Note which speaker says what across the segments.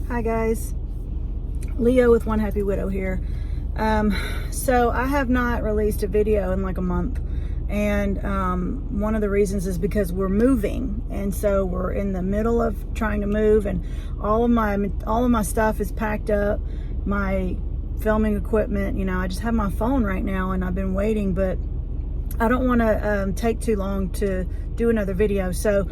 Speaker 1: Hi guys, Leo with One Happy Widow here. So I have not released a video in like a month, and one of the reasons is because we're moving, and so we're in the middle of trying to move, and all of my stuff is packed up, my filming equipment. You know, I just have my phone right now, and I've been waiting, but I don't want to take too long to do another video, so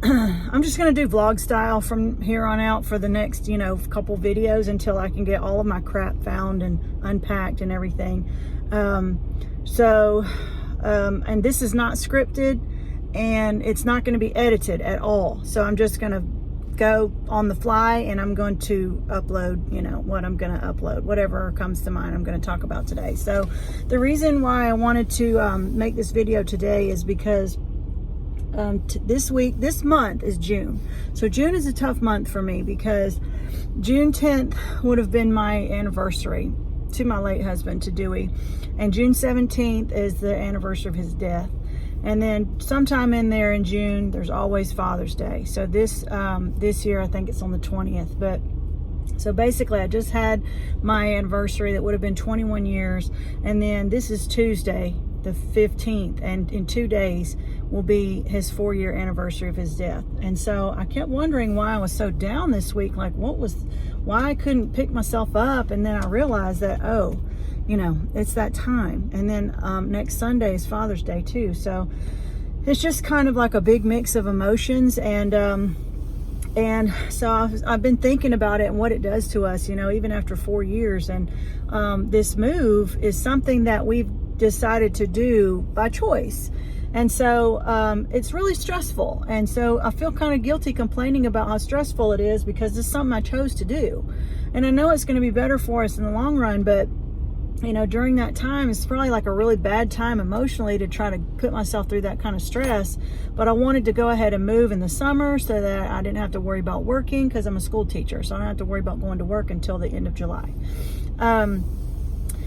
Speaker 1: I'm just going to do vlog style from here on out for the next, couple videos until I can get all of my crap found and unpacked and everything. And this is not scripted, and it's not going to be edited at all. So I'm just going to go on the fly, and I'm going to upload, what I'm going to upload, whatever comes to mind I'm going to talk about today. So the reason why I wanted to make this video today is because this month is June. So June is a tough month for me because June 10th would have been my anniversary to my late husband, to Dewey. And June 17th is the anniversary of his death. And then sometime in there in June, there's always Father's Day. So this year, I think it's on the 20th. But so basically, I just had my anniversary that would have been 21 years. And then this is Tuesday, the 15th, and in 2 days will be his 4-year anniversary of his death. And so I kept wondering why I was so down this week, like why I couldn't pick myself up. And then I realized that, it's that time. And then next Sunday is Father's Day too. So it's just kind of like a big mix of emotions. And so I've been thinking about it and what it does to us, even after 4 years. And this move is something that we've decided to do by choice. And so it's really stressful. And so I feel kind of guilty complaining about how stressful it is because it's something I chose to do. And I know it's going to be better for us in the long run, but during that time, it's probably like a really bad time emotionally to try to put myself through that kind of stress. But I wanted to go ahead and move in the summer so that I didn't have to worry about working, because I'm a school teacher. So I don't have to worry about going to work until the end of July.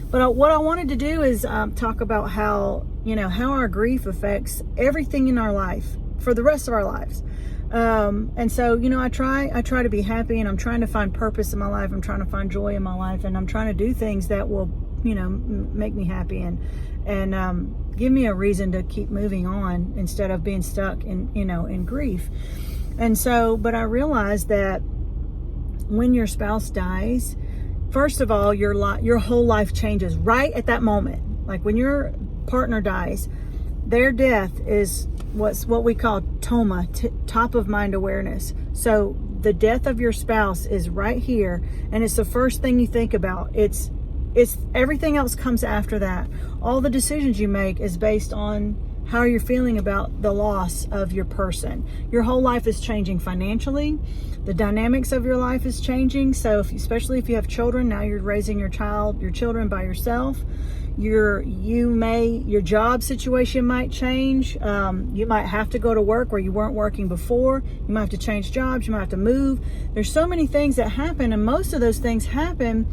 Speaker 1: But what I wanted to do is talk about how our grief affects everything in our life for the rest of our lives. And so, I try to be happy, and I'm trying to find purpose in my life. I'm trying to find joy in my life, and I'm trying to do things that will, make me happy and give me a reason to keep moving on instead of being stuck in grief. And so, but I realized that when your spouse dies, first of all, your whole life changes right at that moment. Like when your partner dies, their death is what we call TOMA, top of mind awareness. So the death of your spouse is right here, and it's the first thing you think about. It's everything else comes after that. All the decisions you make is based on how you're feeling about the loss of your person. Your whole life is changing financially. The dynamics of your life is changing. So especially if you have children, now you're raising your children by yourself. Your job situation might change. You might have to go to work where you weren't working before. You might have to change jobs. You might have to move. There's so many things that happen, and most of those things happen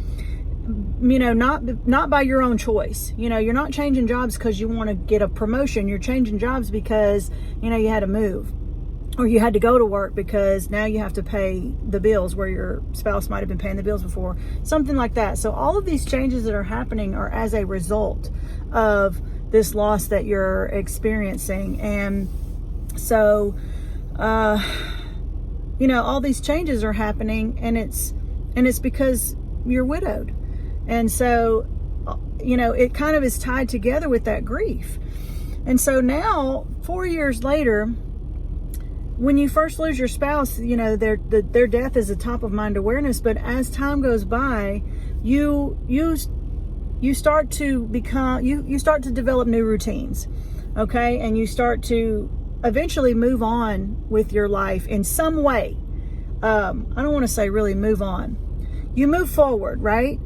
Speaker 1: not by your own choice. You're not changing jobs because you want to get a promotion. You're changing jobs because, you had to move, or you had to go to work because now you have to pay the bills where your spouse might have been paying the bills before, something like that. So all of these changes that are happening are as a result of this loss that you're experiencing. And so, all these changes are happening, and it's because you're widowed. And so, it kind of is tied together with that grief. And so now, 4 years later, when you first lose your spouse, their death is a top of mind awareness. But as time goes by, you start to develop new routines, okay? And you start to eventually move on with your life in some way. I don't want to say really move on. You move forward, right?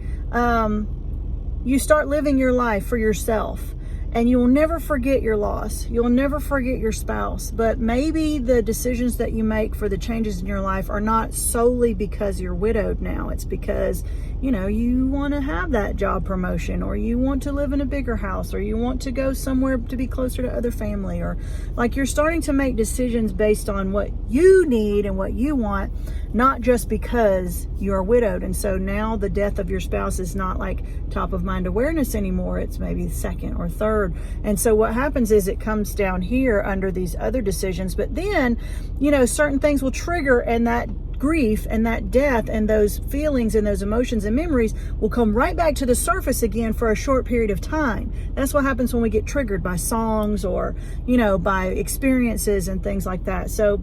Speaker 1: You start living your life for yourself, and you will never forget your loss. You'll never forget your spouse, but maybe the decisions that you make for the changes in your life are not solely because you're widowed now. It's because, you want to have that job promotion, or you want to live in a bigger house, or you want to go somewhere to be closer to other family, or like you're starting to make decisions based on what you need and what you want, not just because you're widowed. And so now the death of your spouse is not like top of mind awareness anymore. It's maybe second or third. And so what happens is it comes down here under these other decisions. But then, certain things will trigger, and that grief and that death and those feelings and those emotions and memories will come right back to the surface again for a short period of time. That's what happens when we get triggered by songs or, by experiences and things like that. So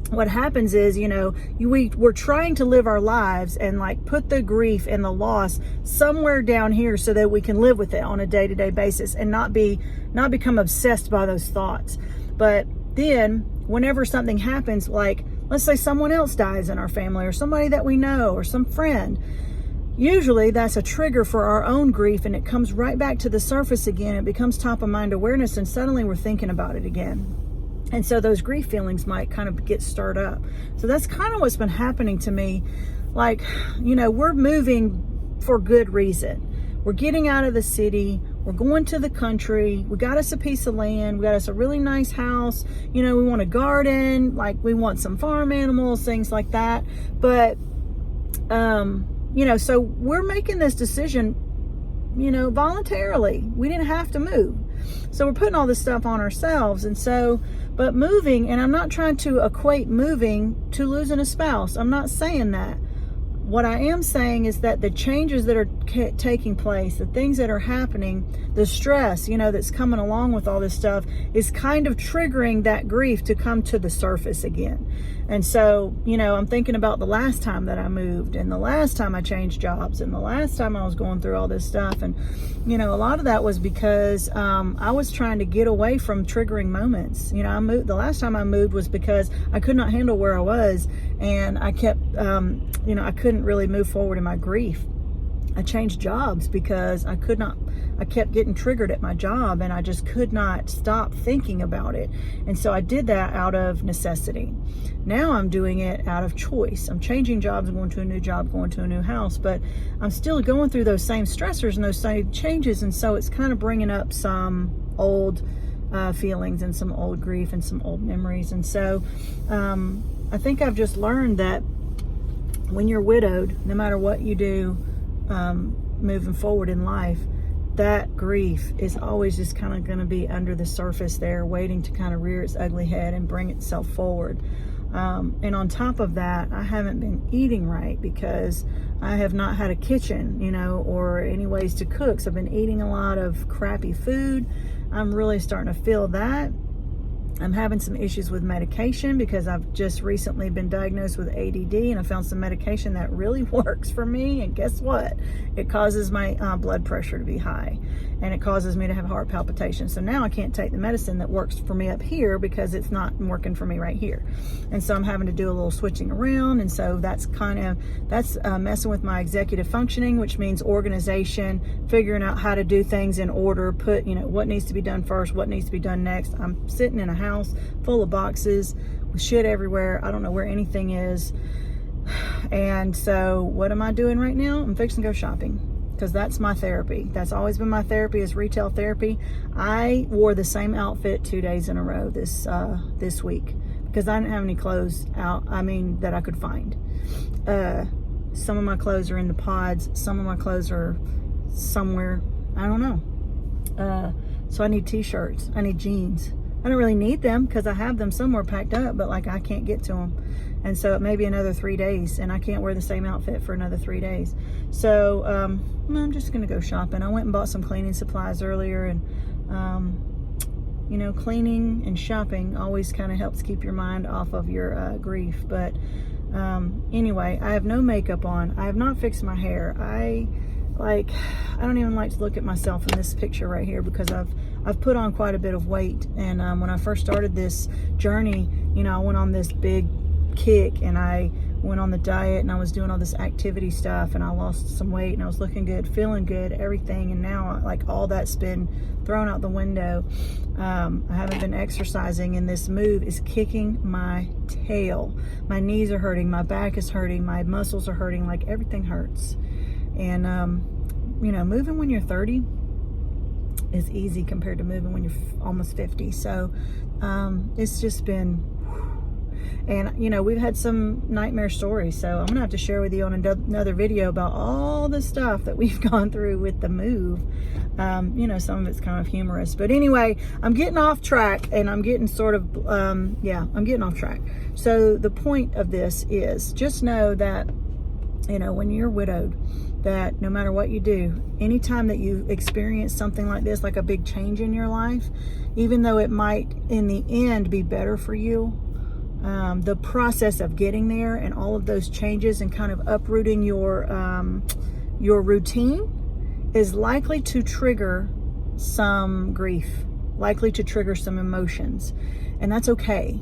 Speaker 1: what happens is, we're trying to live our lives and like put the grief and the loss somewhere down here so that we can live with it on a day-to-day basis and not become obsessed by those thoughts. But then whenever something happens, like let's say someone else dies in our family or somebody that we know or some friend, usually that's a trigger for our own grief, and it comes right back to the surface again. It becomes top of mind awareness, and suddenly we're thinking about it again. And so those grief feelings might kind of get stirred up. So that's kind of what's been happening to me. Like, we're moving for good reason. We're getting out of the city. We're going to the country. We got us a piece of land. We got us a really nice house. We want a garden. Like, we want some farm animals, things like that. But, so we're making this decision, voluntarily. We didn't have to move. So we're putting all this stuff on ourselves. And so, but moving, and I'm not trying to equate moving to losing a spouse. I'm not saying that. What I am saying is that the changes that are taking place, the things that are happening, the stress, that's coming along with all this stuff is kind of triggering that grief to come to the surface again. And so, I'm thinking about the last time that I moved, and the last time I changed jobs, and the last time I was going through all this stuff. And, a lot of that was because I was trying to get away from triggering moments. The last time I moved was because I could not handle where I was, and I kept, I couldn't really move forward in my grief. I changed jobs because I kept getting triggered at my job, and I just could not stop thinking about it. And so I did that out of necessity. Now I'm doing it out of choice. I'm changing jobs, going to a new job, going to a new house, but I'm still going through those same stressors and those same changes. And so it's kind of bringing up some old feelings and some old grief and some old memories. And so I think I've just learned that when you're widowed, no matter what you do moving forward in life, that grief is always just kind of going to be under the surface there, waiting to kind of rear its ugly head and bring itself forward. And on top of that, I haven't been eating right because I have not had a kitchen, or any ways to cook. So I've been eating a lot of crappy food. I'm really starting to feel that. I'm having some issues with medication because I've just recently been diagnosed with ADD, and I found some medication that really works for me. And guess what? It causes my blood pressure to be high, and it causes me to have heart palpitations. So now I can't take the medicine that works for me up here because it's not working for me right here. And so I'm having to do a little switching around. And so that's messing with my executive functioning, which means organization, figuring out how to do things in order, put, what needs to be done first, what needs to be done next. I'm sitting in a house full of boxes with shit everywhere. I don't know where anything is. And so what am I doing right now? I'm fixing to go shopping because that's my therapy. That's always been my therapy, is retail therapy. I wore the same outfit 2 days in a row this week because I didn't have any clothes out. That I could find. Some of my clothes are in the pods. Some of my clothes are somewhere. I don't know. So I need t-shirts. I need jeans. I don't really need them because I have them somewhere packed up, but I can't get to them. And so it may be another 3 days, and I can't wear the same outfit for another 3 days. So I'm just going to go shopping. I went and bought some cleaning supplies earlier, and cleaning and shopping always kind of helps keep your mind off of your grief. But anyway, I have no makeup on. I have not fixed my hair. I don't even like to look at myself in this picture right here because I've put on quite a bit of weight. And when I first started this journey, I went on this big kick, and I went on the diet, and I was doing all this activity stuff, and I lost some weight, and I was looking good, feeling good, everything. And now all that's been thrown out the window. I haven't been exercising, and this move is kicking my tail. My knees are hurting, my back is hurting, my muscles are hurting, everything hurts. And moving when you're 30 is easy compared to moving when you're almost 50. So it's just been, And, you know, we've had some nightmare stories. So I'm going to have to share with you on another video about all the stuff that we've gone through with the move. You know, some of it's kind of humorous. But anyway, I'm getting off track, and I'm getting sort of, I'm getting off track. So the point of this is just know that, you know, when you're widowed, that no matter what you do, anytime that you experience something like this, like a big change in your life, even though it might in the end be better for you, the process of getting there and all of those changes and kind of uprooting your routine is likely to trigger some grief, likely to trigger some emotions. And that's okay,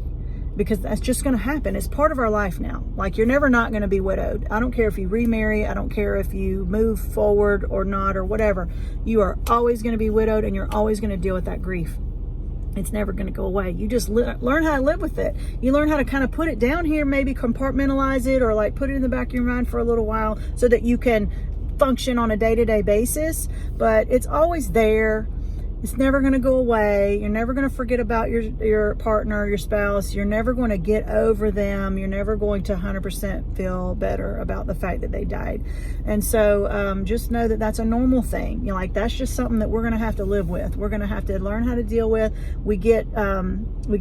Speaker 1: because that's just going to happen. It's part of our life now. Like, you're never not going to be widowed. I don't care if you remarry. I don't care if you move forward or not or whatever. You are always going to be widowed, and you're always going to deal with that grief. It's never going to go away. You just learn how to live with it. You learn how to kind of put it down here, maybe compartmentalize it, or like put it in the back of your mind for a little while so that you can function on a day-to-day basis. But it's always there. It's never going to go away. You're never going to forget about your partner, your spouse. You're never going to get over them. You're never going to 100% feel better about the fact that they died. And so just know that that's a normal thing. You know, like, that's just something that we're going to have to live with. We're going to have to learn how to deal with. We get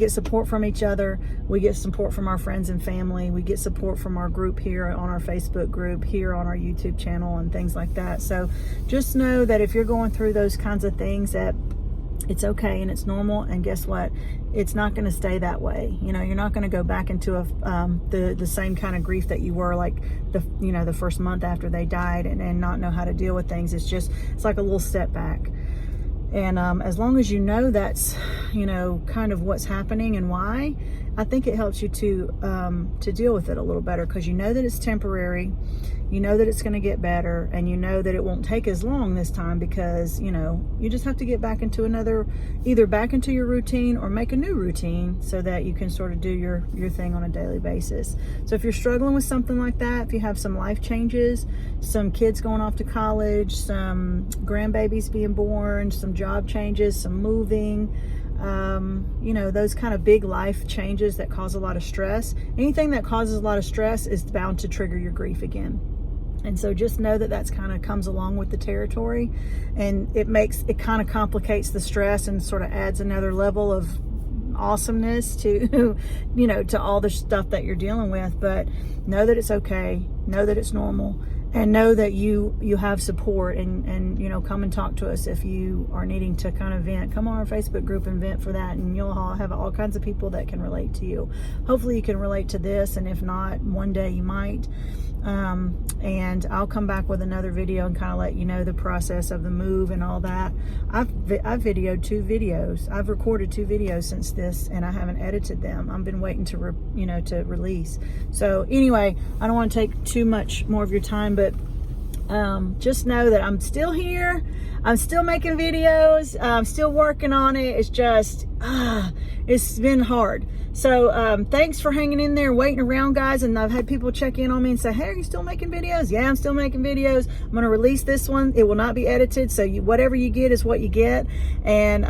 Speaker 1: support from each other. We get support from our friends and family. We get support from our group here on our Facebook group, here on our YouTube channel, and things like that. So just know that if you're going through those kinds of things, that it's okay and it's normal. And guess what? It's not going to stay that way. You know, you're not going to go back into the same kind of grief that you were like the first month after they died and not know how to deal with things. It's like a little step back. And as long as you know that's, you know, kind of what's happening and why, I think it helps you to deal with it a little better, because you know that it's temporary. You know that it's going to get better, and you know that it won't take as long this time, because, you know, you just have to get back into either back into your routine or make a new routine so that you can sort of do your thing on a daily basis. So if you're struggling with something like that, if you have some life changes, some kids going off to college, some grandbabies being born, some job changes, some moving, you know, those kind of big life changes that cause a lot of stress, anything that causes a lot of stress is bound to trigger your grief again. And so just know that that's kind of comes along with the territory, and it kind of complicates the stress and sort of adds another level of awesomeness to, you know, to all the stuff that you're dealing with. But know that it's okay. Know that it's normal. And know that you have support, and you know, come and talk to us if you are needing to kind of vent. Come on our Facebook group and vent for that, and you'll have all kinds of people that can relate to you. Hopefully you can relate to this, and if not, one day you might. And I'll come back with another video and kind of let you know the process of the move and all that. I've videoed 2 videos. I've recorded 2 videos since this, and I haven't edited them. I've been waiting to release. So anyway, I don't want to take too much more of your time, but just know that I'm still here. I'm still making videos. I'm still working on it. It's just, it's been hard. So thanks for hanging in there, waiting around, guys. And I've had people check in on me and say, hey, are you still making videos? Yeah, I'm still making videos. I'm going to release this one. It will not be edited. So whatever you get is what you get. And,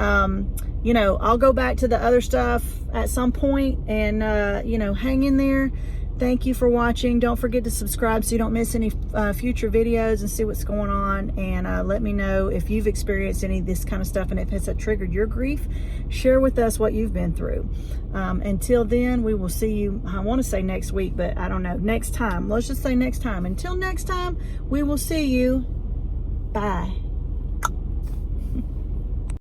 Speaker 1: you know, I'll go back to the other stuff at some point, and, you know, hang in there. Thank you for watching. Don't forget to subscribe so you don't miss any future videos, and see what's going on. And let me know if you've experienced any of this kind of stuff, and if it's triggered your grief. Share with us what you've been through. Until then, we will see you, I want to say next week, but I don't know, next time. Let's just say next time. Until next time, we will see you. Bye.